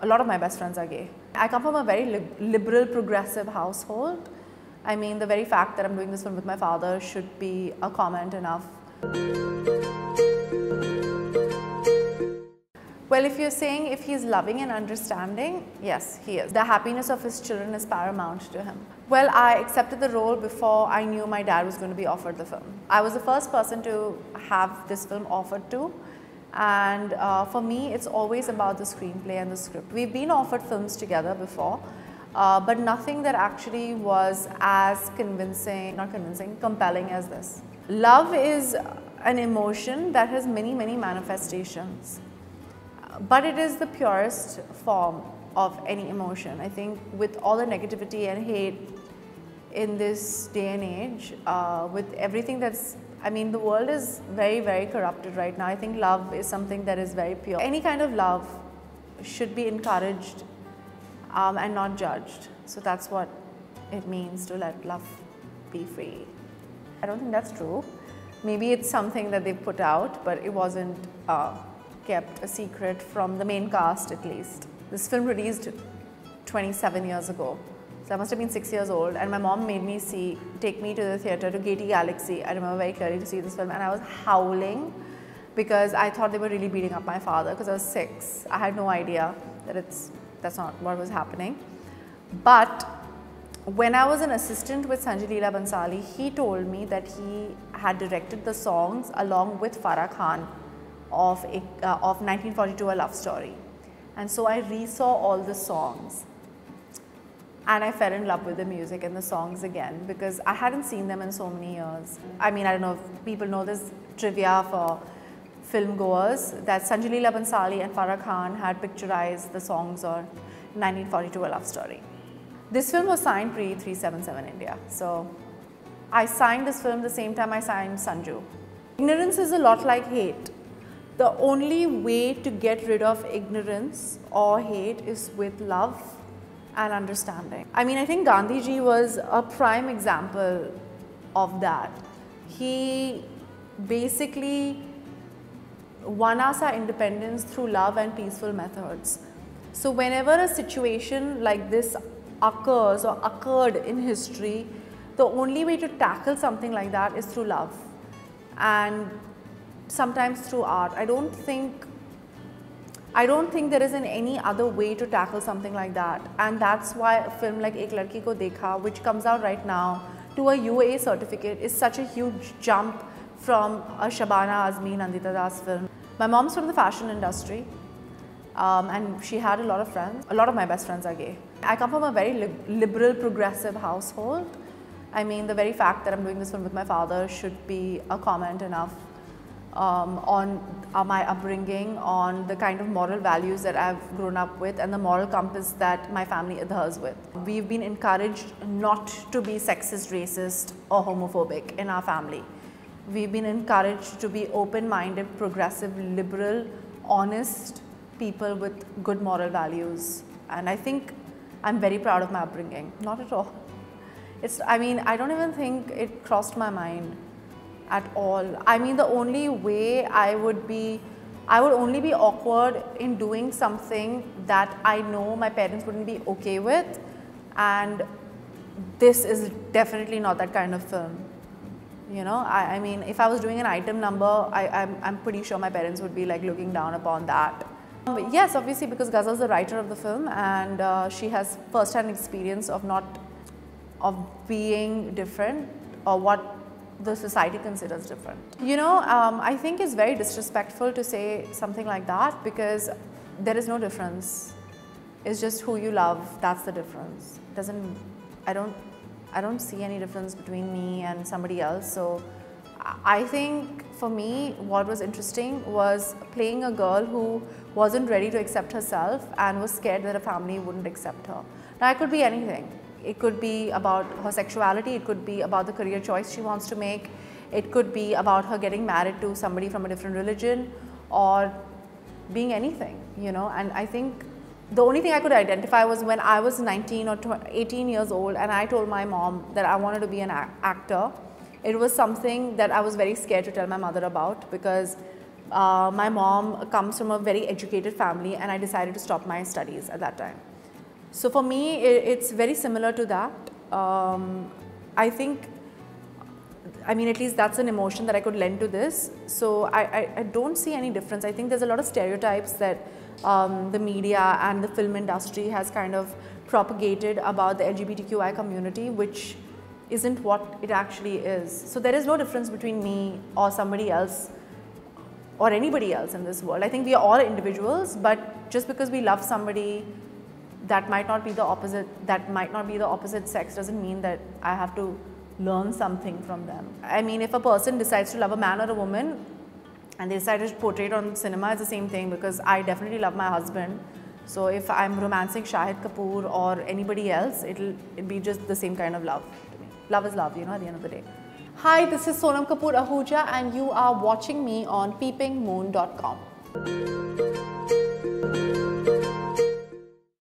A lot of my best friends are gay. I come from a very liberal, progressive household. I mean, the very fact that I'm doing this film with my father should be a comment enough. Well, if you're saying if he's loving and understanding, yes, he is. The happiness of his children is paramount to him. Well, I accepted the role before I knew my dad was going to be offered the film. I was the first person to have this film offered to. And for me, it's always about the screenplay and the script. We've been offered films together before, but nothing that actually was as compelling as this. Love is an emotion that has many, many manifestations. But it is the purest form of any emotion. I think with all the negativity and hate in this day and age, with everything that's, I mean, the world is very, very corrupted right now. I think love is something that is very pure. Any kind of love should be encouraged and not judged. So that's what it means to let love be free. I don't think that's true. Maybe it's something that they put out, but it wasn't kept a secret from the main cast at least. This film released 27 years ago. So I must have been 6 years old, and my mom made me take me to the theatre to Gaiety Galaxy. I remember very clearly to see this film, and I was howling because I thought they were really beating up my father because I was 6. I had no idea that that's not what was happening. But when I was an assistant with Sanjay Leela Bhansali, he told me that he had directed the songs along with Farah Khan of 1942, A Love Story. And so I re-saw all the songs and I fell in love with the music and the songs again because I hadn't seen them in so many years. I mean, I don't know if people know this trivia for film goers that Sanjay Leela Bhansali and Farah Khan had picturized the songs of 1942, A Love Story. This film was signed pre-377 India. So I signed this film the same time I signed Sanju. Ignorance is a lot like hate. The only way to get rid of ignorance or hate is with love and understanding. I mean, I think Gandhiji was a prime example of that. He basically won us our independence through love and peaceful methods. So whenever a situation like this occurs or occurred in history, the only way to tackle something like that is through love and sometimes through art. I don't think there is any other way to tackle something like that, and that's why a film like Ek Ladki Ko Dekha, which comes out right now, to a UAA certificate is such a huge jump from a Shabana Azmi, Nandita Das film. My mom's from the fashion industry, and she had a lot of friends. A lot of my best friends are gay. I come from a very liberal, progressive household. I mean, the very fact that I'm doing this film with my father should be a comment enough on my upbringing, on the kind of moral values that I've grown up with and the moral compass that my family adheres with. We've been encouraged not to be sexist, racist or homophobic in our family. We've been encouraged to be open-minded, progressive, liberal, honest people with good moral values. And I think I'm very proud of my upbringing. Not at all. I mean, I don't even think it crossed my mind at all. I mean, the only way I would only be awkward in doing something that I know my parents wouldn't be okay with, and this is definitely not that kind of film. You know, I mean, if I was doing an item number, I'm pretty sure my parents would be like looking down upon that. Yes, obviously, because Ghazal is the writer of the film, and she has first-hand experience of being different or what the society considers different. You know, I think it's very disrespectful to say something like that because there is no difference. It's just who you love, that's the difference. I don't see any difference between me and somebody else. So I think for me, what was interesting was playing a girl who wasn't ready to accept herself and was scared that her family wouldn't accept her. Now, it could be anything. It could be about her sexuality, it could be about the career choice she wants to make, it could be about her getting married to somebody from a different religion, or being anything, you know. And I think the only thing I could identify was when I was 19 or 18 years old and I told my mom that I wanted to be an actor. It was something that I was very scared to tell my mother about because My mom comes from a very educated family, and I decided to stop my studies at that time. So for me, it's very similar to that. I think, I mean, at least that's an emotion that I could lend to this. So I don't see any difference. I think there's a lot of stereotypes that the media and the film industry has kind of propagated about the LGBTQI community, which isn't what it actually is. So there is no difference between me or somebody else or anybody else in this world. I think we are all individuals, but just because we love somebody that might not be the opposite sex doesn't mean that I have to learn something from them. I mean, if a person decides to love a man or a woman and they decide to portray it on cinema, it's the same thing, because I definitely love my husband. So if I'm romancing Shahid Kapoor or anybody else, it'll be just the same kind of love to me. Love is love, you know, at the end of the day. Hi, this is Sonam Kapoor Ahuja, and you are watching me on peepingmoon.com.